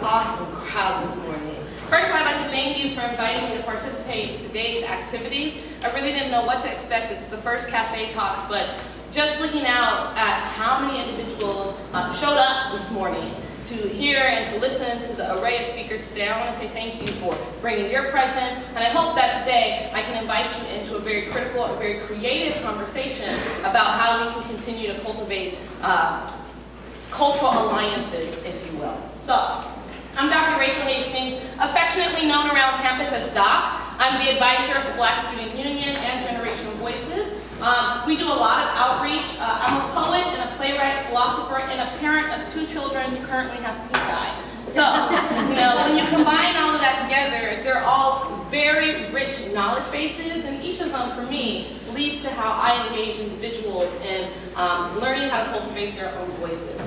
awesome crowd this morning. First of all, I'd like to thank you for inviting me to participate in today's activities. I really didn't know what to expect. It's the first Cafe Talks, but just looking out at how many individuals showed up this morning to hear and to listen to the array of speakers today, I want to say thank you for bringing your presence, and I hope that today I can invite you into a very critical and very creative conversation about how we can continue to cultivate cultural alliances, if you will. So, I'm Dr. Rachel Hastings, affectionately known around campus as Doc. I'm the advisor of the Black Student Union and Generational Voices. We do a lot of outreach. I'm a poet and a playwright, philosopher, and a parent of 2 children who currently have pink eye. So, when you combine all of that together, they're all very rich knowledge bases, and each of them, for me, leads to how I engage individuals in learning how to cultivate their own voices.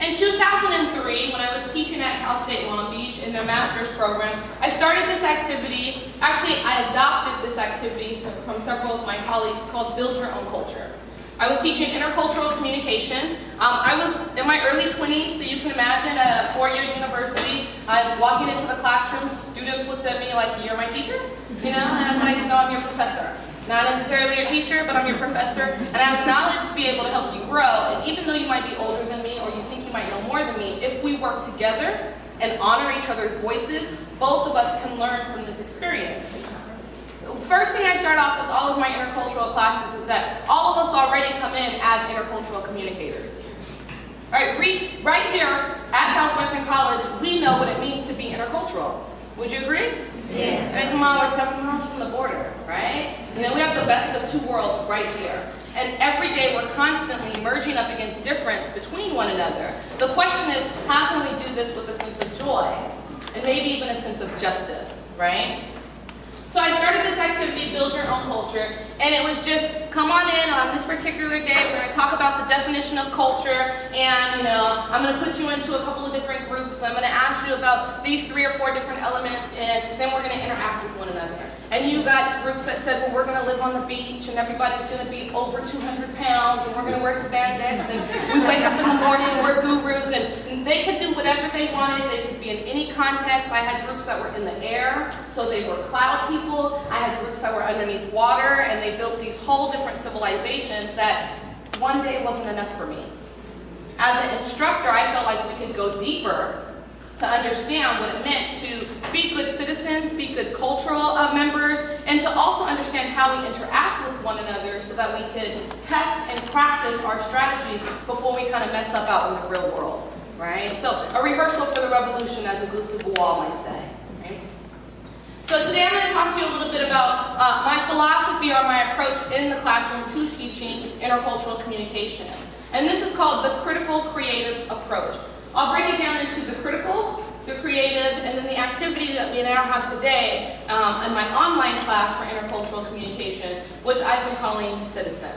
In 2003, when I was teaching at Cal State Long Beach in their master's program, I started this activity. Actually, I adopted this activity from several of my colleagues called Build Your Own Culture. I was teaching intercultural communication. I was in my early 20s, so you can imagine at a 4-year university, I was walking into the classroom, students looked at me like, "You're my teacher?" And I was like, "No, I'm your professor. Not necessarily your teacher, but I'm your professor, and I have the knowledge to be able to help you grow. And even though you might be older than me, or you think you might know more than me, if we work together and honor each other's voices, both of us can learn from this experience." First thing I start off with all of my intercultural classes is that all of us already come in as intercultural communicators. All right, right here at Southwestern College, we know what it means to be intercultural. Would you agree? Yes. And come on, we're 7 miles from the border, right? We have the best of 2 worlds right here. And every day we're constantly merging up against difference between one another. The question is, how can we do this with a sense of joy? And maybe even a sense of justice, right? So I started this activity, Build Your Own Culture, and it was just, come on in on this particular day, we're going to talk about the definition of culture, and I'm going to put you into a couple of different groups. I'm going to ask you about these 3 or 4 different elements, and then we're going to interact with one another. And you got groups that said, well, we're going to live on the beach, and everybody's going to be over 200 pounds, and we're going to wear spandex, and we wake up in the morning and we're gurus, and they could do whatever they wanted. They could be in any context. I had groups that were in the air, so they were cloud people. I had groups that were underneath water, and they built these whole different civilizations that one day wasn't enough for me. As an instructor, I felt like we could go deeper to understand what it meant to be good citizens, be good cultural members, and to also understand how we interact with one another so that we could test and practice our strategies before we kind of mess up out in the real world, right? So a rehearsal for the revolution, as Auguste Bois might say. Right? So today I'm going to talk to you a little bit about my philosophy or my approach in the classroom to teaching intercultural communication. And this is called the critical creative approach. I'll break it down into the critical, the creative, and then the activity that we now have today in my online class for intercultural communication, which I've been calling Citizen.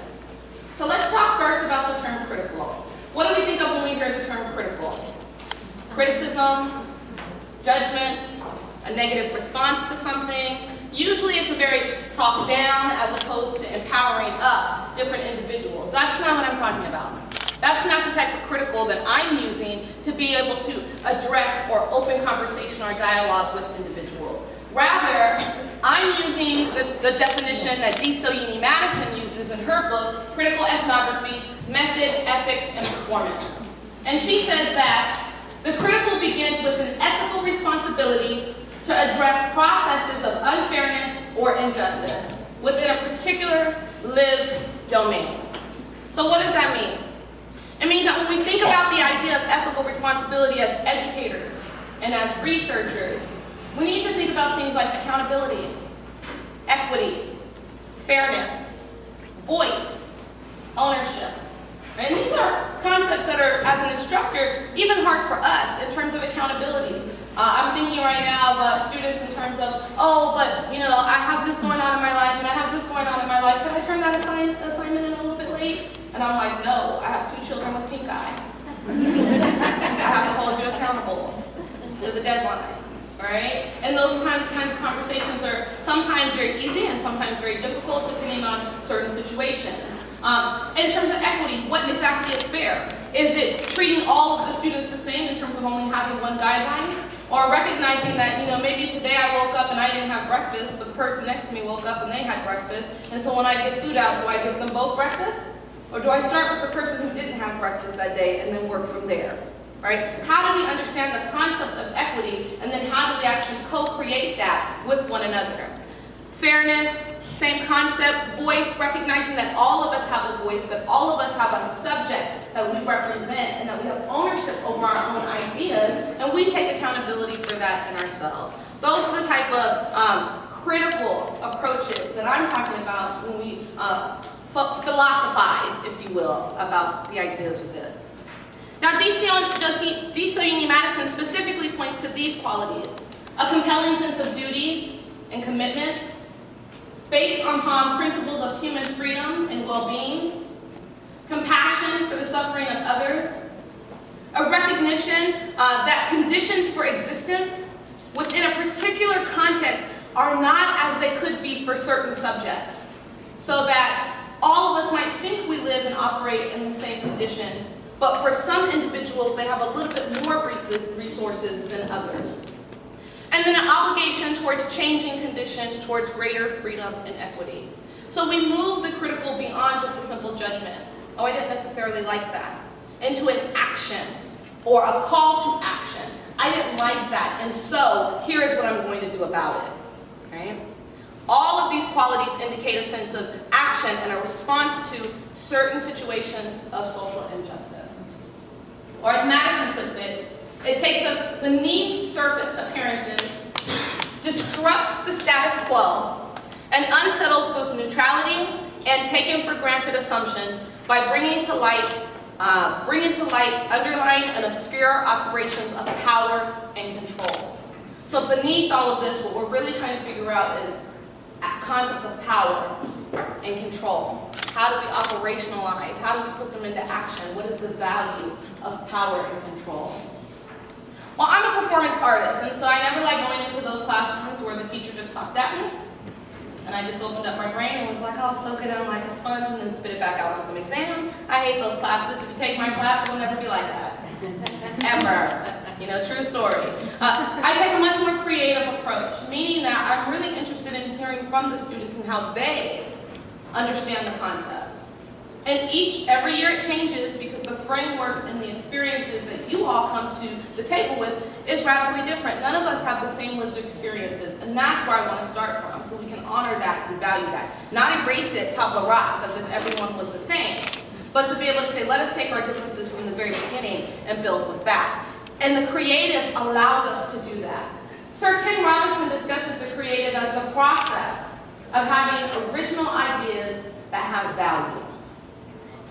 So let's talk first about the term critical. What do we think of when we hear the term critical? Criticism, judgment, a negative response to something. Usually it's a very top-down as opposed to empowering up different individuals. That's not what I'm talking about. That's not the type of critical that I'm using to be able to address or open conversation or dialogue with individuals. Rather, I'm using the definition that D. Soyini Madison uses in her book, Critical Ethnography, Method, Ethics, and Performance. And she says that the critical begins with an ethical responsibility to address processes of unfairness or injustice within a particular lived domain. So what does that mean? It means that when we think about the idea of ethical responsibility as educators and as researchers, we need to think about things like accountability, equity, fairness, voice, ownership. And these are concepts that are, as an instructor, even hard for us in terms of accountability. I'm thinking right now of students in terms of, oh, but I have this going on in my life, and I have this going on in my life. Can I turn that assignment in a little bit late? And I'm like, no, I have 2 children with pink eye. I have to hold you accountable to the deadline, right? And those kinds of conversations are sometimes very easy and sometimes very difficult depending on certain situations. In terms of equity, what exactly is fair? Is it treating all of the students the same in terms of only having one guideline, or recognizing that, maybe today I woke up and I didn't have breakfast, but the person next to me woke up and they had breakfast, and so when I give food out, do I give them both breakfast? Or do I start with the person who didn't have breakfast that day and then work from there, right? How do we understand the concept of equity, and then how do we actually co-create that with one another? Fairness, same concept. Voice, recognizing that all of us have a voice, that all of us have a subject that we represent, and that we have ownership over our own ideas, and we take accountability for that in ourselves. Those are the type of critical approaches that I'm talking about when we philosophize, if you will, about the ideas of this. Now, D.C. Madison specifically points to these qualities: a compelling sense of duty and commitment, based upon principles of human freedom and well-being, compassion for the suffering of others, a recognition that conditions for existence within a particular context are not as they could be for certain subjects, so that all of us might think we live and operate in the same conditions, but for some individuals they have a little bit more resources than others. And then an obligation towards changing conditions, towards greater freedom and equity. So we move the critical beyond just a simple judgment. Oh, I didn't necessarily like that. Into an action, or a call to action. I didn't like that, and so here is what I'm going to do about it. Okay? All of these qualities indicate a sense of action and a response to certain situations of social injustice. Or as Madison puts it, it takes us beneath surface appearances, disrupts the status quo, and unsettles both neutrality and taken for granted assumptions by bringing to light underlying and obscure operations of power and control. So beneath all of this, what we're really trying to figure out is concepts of power and control. How do we operationalize? How do we put them into action? What is the value of power and control? Well, I'm a performance artist, and so I never like going into those classrooms where the teacher just talked at me, and I just opened up my brain and was like, I'll soak it in like a sponge and then spit it back out on some exam. I hate those classes. If you take my class, it will never be like that. Ever. True story. I take a much more creative approach, meaning that I'm really interested in hearing from the students and how they understand the concepts. And every year it changes because the framework and the experiences that you all come to the table with is radically different. None of us have the same lived experiences, and that's where I want to start from, so we can honor that and value that. Not erase it tabula rasa as if everyone was the same, but to be able to say, let us take our differences from the very beginning and build with that. And the creative allows us to do that. Sir Ken Robinson discusses the creative as the process of having original ideas that have value.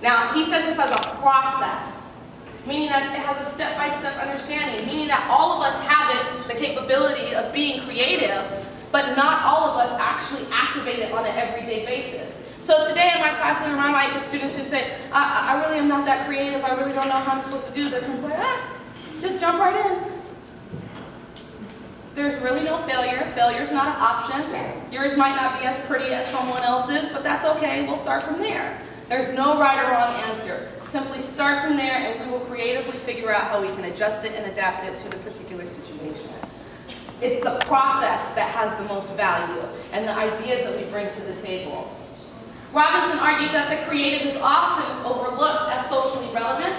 Now, he says this as a process, meaning that it has a step-by-step understanding, meaning that all of us have the capability of being creative, but not all of us actually activate it on an everyday basis. So today in my classroom, I might get students who say, I really am not that creative, I really don't know how I'm supposed to do this. And it's like, just jump right in. There's really no failure. Failure's not an option. Yours might not be as pretty as someone else's, but that's okay, we'll start from there. There's no right or wrong answer. Simply start from there and we will creatively figure out how we can adjust it and adapt it to the particular situation. It's the process that has the most value and the ideas that we bring to the table. Robinson argues that the creative is often overlooked as socially relevant.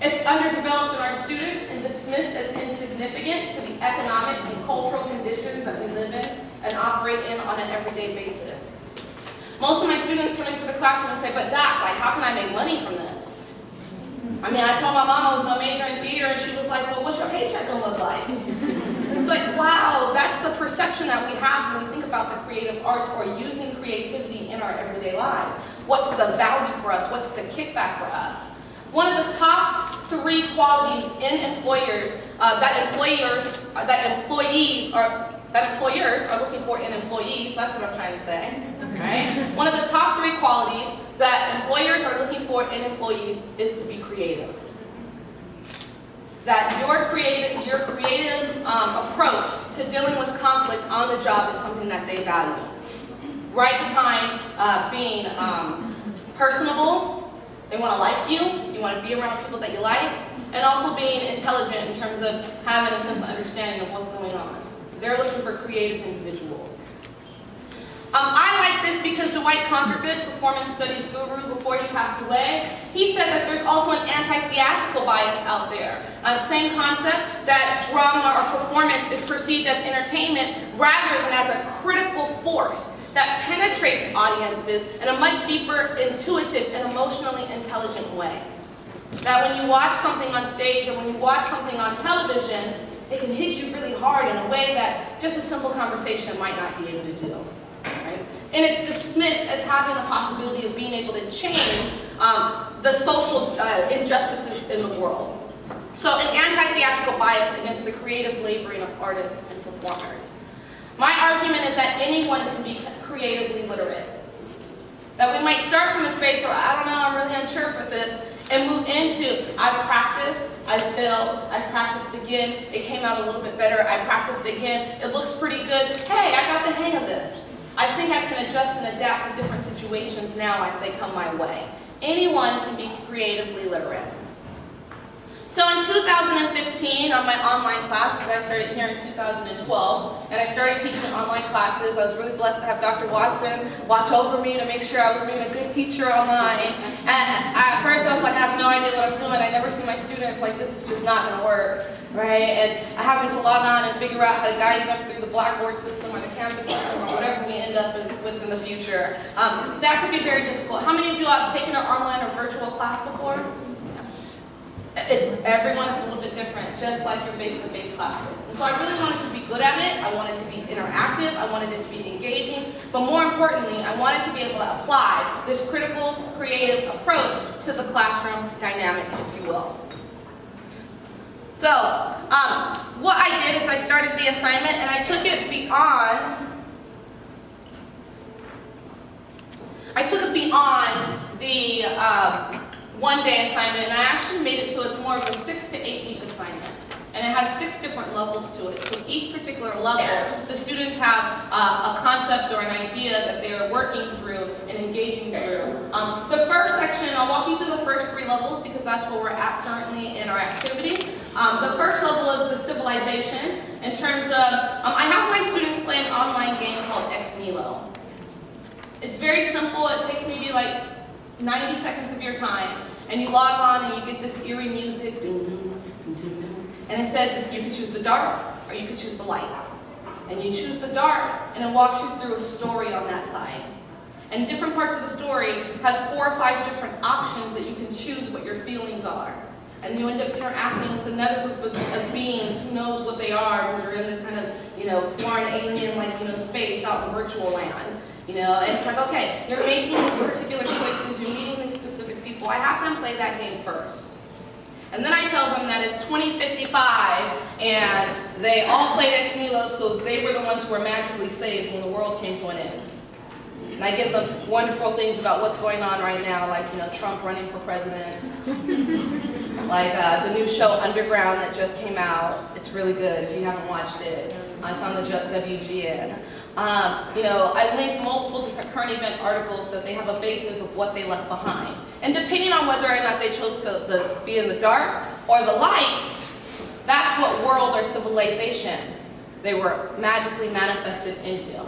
It's underdeveloped in our students and dismissed as insignificant to the economic and cultural conditions that we live in and operate in on an everyday basis. Most of my students come into the classroom and say, but Doc, how can I make money from this? I told my mom I was going to major in theater, and she was like, well, what's your paycheck going to look like? It's like, wow, that's the perception that we have when we think about the creative arts or using creativity in our everyday lives. What's the value for us? What's the kickback for us? One of the top 3 qualities in employers that employers are looking for in employees, that's what I'm trying to say, right? One of the top 3 qualities that employers are looking for in employees is to be creative. That your creative approach to dealing with conflict on the job is something that they value. Right behind being personable, They want to like you want to be around people that you like, and also being intelligent in terms of having a sense of understanding of what's going on. They're looking for creative individuals. I like this because Dwight Conquergood, performance studies guru before he passed away, he said that there's also an anti-theatrical bias out there. Same concept, that drama or performance is perceived as entertainment rather than as a critical force that penetrates audiences in a much deeper, intuitive, and emotionally intelligent way. That when you watch something on stage or when you watch something on television, it can hit you really hard in a way that just a simple conversation might not be able to do. Right? And it's dismissed as having the possibility of being able to change the social injustices in the world. So an anti-theatrical bias against the creative laboring of artists and performers. My argument is that anyone can be creatively literate. That we might start from a space where, I don't know, I'm really unsure for this, and move into, I've practiced, I've failed, I've practiced again, it came out a little bit better, I practiced again, it looks pretty good, hey, I got the hang of this. I think I can adjust and adapt to different situations now as they come my way. Anyone can be creatively literate. So in 2015, on my online class, because I started here in 2012, and I started teaching online classes, I was really blessed to have Dr. Watson watch over me to make sure I was being a good teacher online. And at first I was like, I have no idea what I'm doing. I never see my students like, this is just not going to work, right? And I having to log on and figure out how to guide them through the Blackboard system or the Canvas system or whatever we end up with in the future. That could be very difficult. How many of you have taken an online or virtual class before? Everyone is a little bit different, just like your face-to-face classes. And so I really wanted to be good at it, I wanted to be interactive, I wanted it to be engaging, but more importantly, I wanted to be able to apply this critical, creative approach to the classroom dynamic, if you will. So, what I did is I started the assignment and I took it beyond the one-day assignment, and I actually made it so it's more of a 6 to 8 week assignment. And it has 6 different levels to it. So each particular level, the students have a concept or an idea that they are working through and engaging through. The first section, I'll walk you through the first 3 levels because that's where we're at currently in our activity. The first level is the civilization. In terms of, I have my students play an online game called Ex Nihilo. It's very simple. It takes maybe like 90 seconds of your time, and you log on and you get this eerie music, and it says you can choose the dark or you can choose the light. And you choose the dark, and it walks you through a story on that side. And different parts of the story has 4 or 5 different options that you can choose what your feelings are. And you end up interacting with another group of beings who knows what they are when you're in this kind of, foreign alien, space out in virtual land. And it's like, okay, you're making these particular choices, you're meeting these specific people. I have them play that game first. And then I tell them that it's 2055, and they all played Ex Nihilo, so they were the ones who were magically saved when the world came to an end. And I give them wonderful things about what's going on right now, like, Trump running for president. Like the new show Underground that just came out. It's really good if you haven't watched it. It's on the WGN. I linked multiple different current event articles so that they have a basis of what they left behind. And depending on whether or not they chose to be in the dark or the light, that's what world or civilization they were magically manifested into.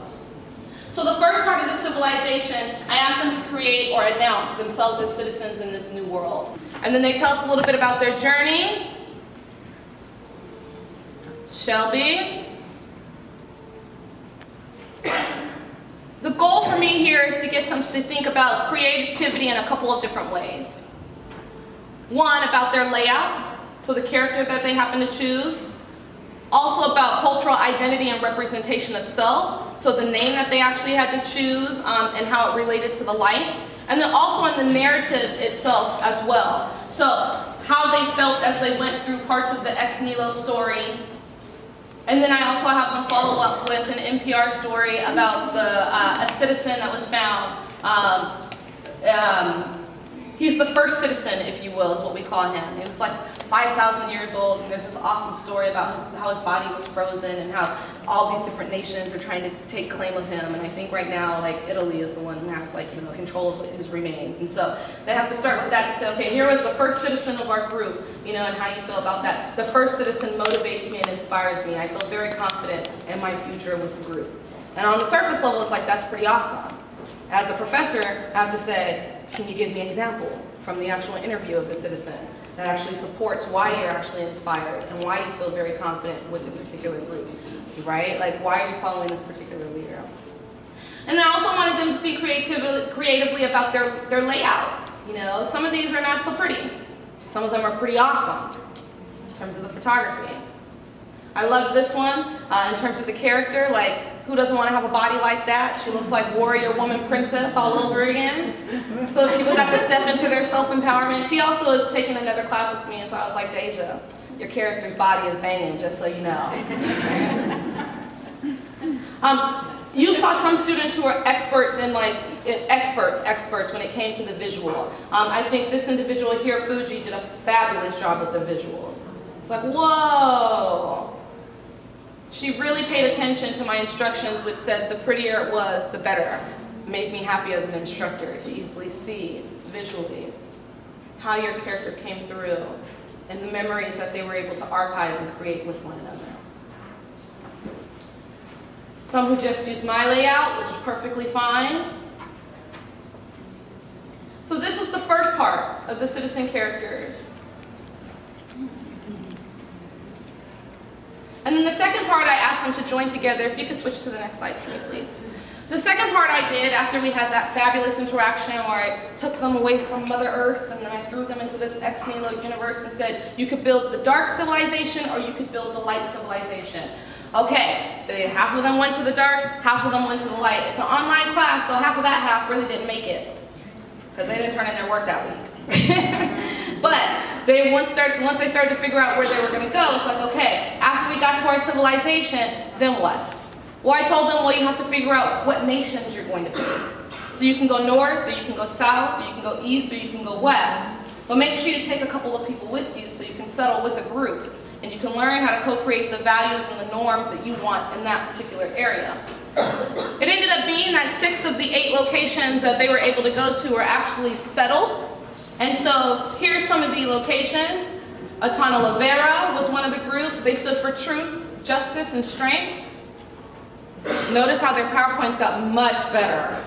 So the first part of the civilization, I asked them to create or announce themselves as citizens in this new world. And then they tell us a little bit about their journey. Shelby. The goal for me here is to get them to think about creativity in a couple of different ways. One, about their layout, so the character that they happen to choose. Also about cultural identity and representation of self, so the name that they actually had to choose and how it related to the light. And then also in the narrative itself as well. So how they felt as they went through parts of the Ex Nihilo story. And then I also have them follow up with an NPR story about a citizen that was found He's the first citizen, if you will, is what we call him. He was like 5,000 years old, and there's this awesome story about how his body was frozen and how all these different nations are trying to take claim of him. And I think right now, like, Italy is the one who has, like, control of his remains. And so they have to start with that to say, okay, here was the first citizen of our group, and how you feel about that. The first citizen motivates me and inspires me. I feel very confident in my future with the group. And on the surface level, it's like, that's pretty awesome. As a professor, I have to say, can you give me an example from the actual interview of the citizen that actually supports why you're actually inspired and why you feel very confident with the particular group, right? Like, why are you following this particular leader? And I also wanted them to think creatively about their layout. Some of these are not so pretty. Some of them are pretty awesome in terms of the photography. I love this one in terms of the character. Like, who doesn't want to have a body like that? She looks like warrior woman princess all over again. So people got to step into their self-empowerment. She also is taking another class with me, and so I was like, Deja, your character's body is banging, just so you know. You saw some students who are experts in experts when it came to the visual. I think this individual here, Fuji, did a fabulous job with the visuals. Like, whoa! She really paid attention to my instructions, which said the prettier it was, the better. It made me happy as an instructor to easily see visually how your character came through and the memories that they were able to archive and create with one another. Some who just used my layout, which is perfectly fine. So this was the first part of the citizen characters. And then the second part, I asked them to join together. If you could switch to the next slide for me, please. The second part I did after we had that fabulous interaction where I took them away from Mother Earth and then I threw them into this ex nihilo universe and said, you could build the dark civilization or you could build the light civilization. Okay, half of them went to the dark, half of them went to the light. It's an online class, so half of that half really didn't make it because they didn't turn in their work that week. But once they started to figure out where they were going to go, it's like, okay, after we got to our civilization, then what? Well, I told them, well, you have to figure out what nations you're going to be. So you can go north, or you can go south, or you can go east, or you can go west. But make sure you take a couple of people with you so you can settle with a group. And you can learn how to co-create the values and the norms that you want in that particular area. It ended up being that 6 of the 8 locations that they were able to go to were actually settled. And so here's some of the locations. Atanolovera was one of the groups. They stood for truth, justice, and strength. Notice how their PowerPoints got much better.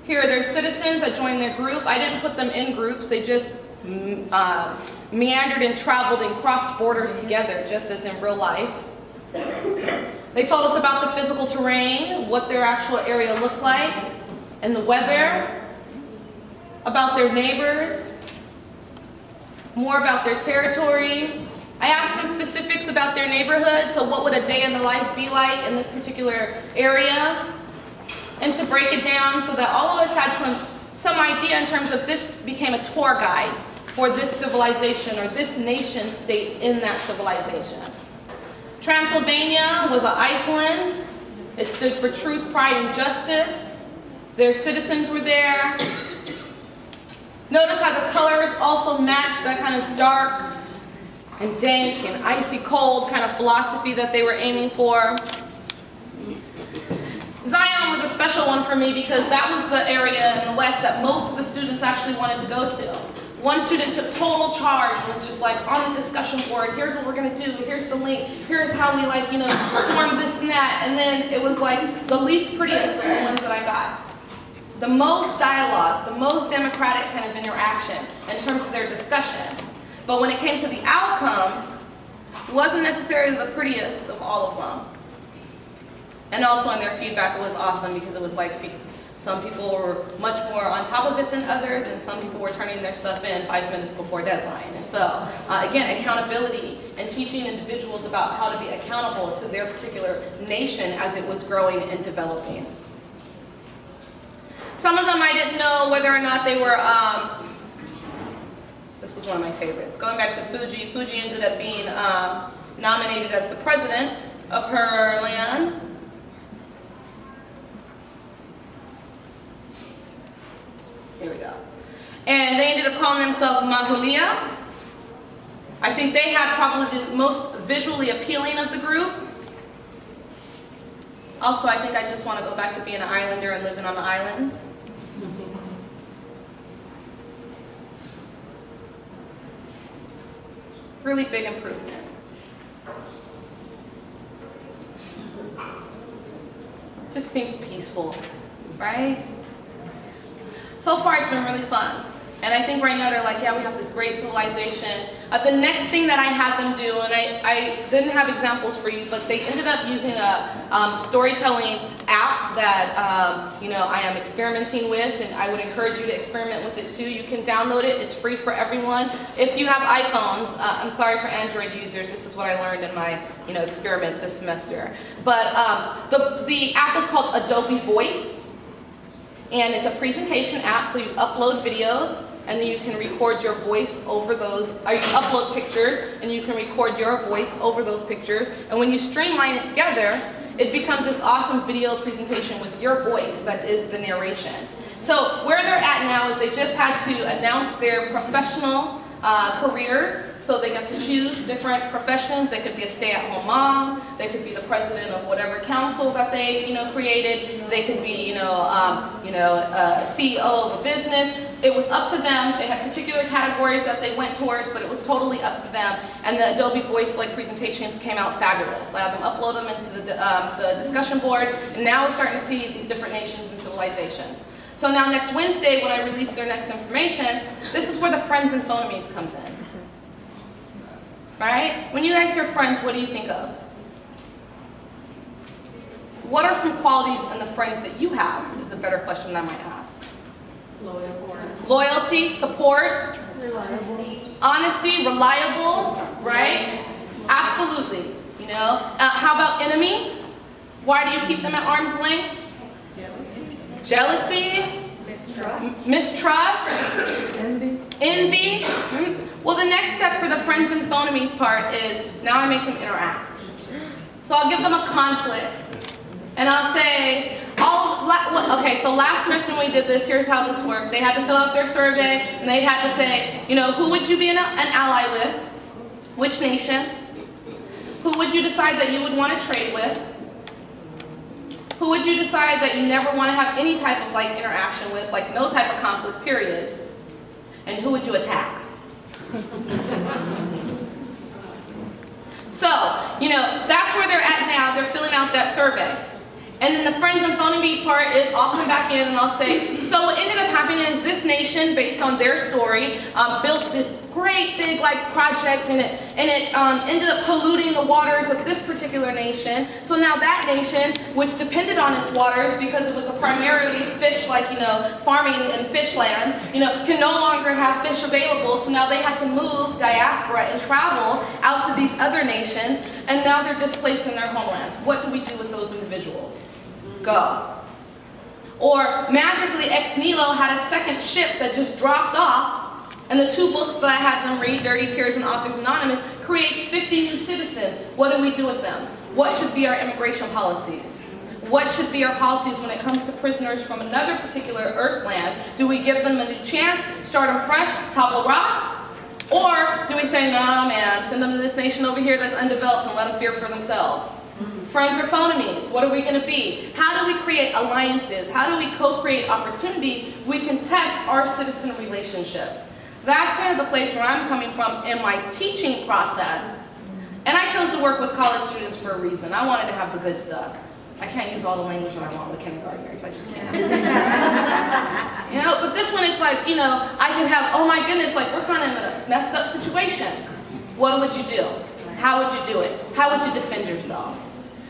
Here are their citizens that joined their group. I didn't put them in groups. They just meandered and traveled and crossed borders together, just as in real life. They told us about the physical terrain, what their actual area looked like, and the weather, about their neighbors, more about their territory. I asked them specifics about their neighborhood, so what would a day in the life be like in this particular area, and to break it down so that all of us had some idea in terms of this became a tour guide for this civilization or this nation state in that civilization. Transylvania was Iceland. It stood for truth, pride, and justice. Their citizens were there. Notice how the colors also matched that kind of dark and dank and icy cold kind of philosophy that they were aiming for. Zion was a special one for me because that was the area in the West that most of the students actually wanted to go to. One student took total charge and was just like on the discussion board, here's what we're gonna do, here's the link, here's how we form this and that. And then it was like the least prettiest of the ones that I got. The most dialogue, the most democratic kind of interaction in terms of their discussion. But when it came to the outcomes, it wasn't necessarily the prettiest of all of them. And also in their feedback, it was awesome because it was like some people were much more on top of it than others, and some people were turning their stuff in 5 minutes before deadline. And so, again, accountability and teaching individuals about how to be accountable to their particular nation as it was growing and developing. Some of them I didn't know whether or not they were, this was one of my favorites. Going back to Fuji, Fuji ended up being nominated as the president of her land. Here we go. And they ended up calling themselves Mahulia. I think they had probably the most visually appealing of the group. Also, I think I just want to go back to being an islander and living on the islands. Really big improvement. Just seems peaceful, right? So far it's been really fun. And I think right now they're like, yeah, we have this great civilization. The next thing that I had them do, and I didn't have examples for you, but they ended up using a storytelling app that I am experimenting with, and I would encourage you to experiment with it too. You can download it. It's free for everyone. If you have iPhones, I'm sorry for Android users. This is what I learned in my experiment this semester. But the app is called Adobe Voice, and it's a presentation app. So you upload videos, and then you can record your voice over those, or you upload pictures, and you can record your voice over those pictures. And when you streamline it together, it becomes this awesome video presentation with your voice that is the narration. So where they're at now is they just had to announce their professional careers. So they got to choose different professions. They could be a stay-at-home mom. They could be the president of whatever council that they created. They could be CEO of a business. It was up to them. They had particular categories that they went towards, but it was totally up to them. And the Adobe Voice-like presentations came out fabulous. I had them upload them into the discussion board, and now we're starting to see these different nations and civilizations. So now next Wednesday, when I release their next information, this is where the friends and phonemes comes in. Right? When you guys hear friends, what do you think of? What are some qualities in the friends that you have is a better question I might ask. Loyalty, support, honesty, reliable, right? Absolutely. How about enemies? Why do you keep them at arm's length? Jealousy, mistrust, envy. Well, the next step for the friends and phonemes part is now I make them interact. So I'll give them a conflict, and I'll say, okay, so last semester when we did this, here's how this worked. They had to fill out their survey, and they had to say, who would you be an ally with? Which nation? Who would you decide that you would want to trade with? Who would you decide that you never want to have any type of interaction with, no type of conflict, period? And who would you attack? So, that's where they're at now. They're filling out that survey. And then the friends and phonemes part is I'll come back in and I'll say, so what ended up happening is this nation, based on their story, built this great big project, and it ended up polluting the waters of this particular nation. So now that nation, which depended on its waters because it was a primarily fish, farming and fish land, can no longer have fish available. So now they had to move diaspora and travel out to these other nations, and now they're displaced in their homelands. What do we do with those individuals? Go. Or magically ex nihilo had a second ship that just dropped off, and the two books that I had them read, Dirty Tears and Authors Anonymous, creates 50 new citizens. What do we do with them? What should be our immigration policies? What should be our policies when it comes to prisoners from another particular earthland? Do we give them a new chance, start them fresh, tabula rasa? Or do we say, no man, send them to this nation over here that's undeveloped and let them fear for themselves? Friends or phonemes, what are we going to be? How do we create alliances? How do we co-create opportunities? We can test our citizen relationships. That's kind of the place where I'm coming from in my teaching process. And I chose to work with college students for a reason. I wanted to have the good stuff. I can't use all the language that I want with kindergartners. I just can't. But this one, it's I can have, oh my goodness, we're kind of in a messed up situation. What would you do? How would you do it? How would you defend yourself?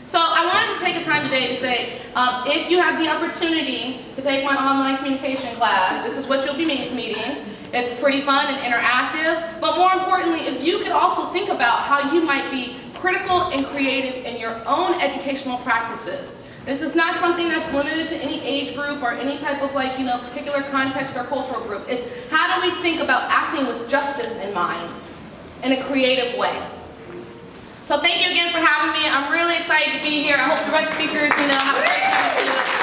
So I wanted to take a time today to say, if you have the opportunity to take my online communication class, this is what you'll be meeting. It's pretty fun and interactive, but more importantly, if you could also think about how you might be critical and creative in your own educational practices. This is not something that's limited to any age group or any type of particular context or cultural group. It's how do we think about acting with justice in mind in a creative way. So thank you again for having me. I'm really excited to be here. I hope the rest of the speakers, have a great time.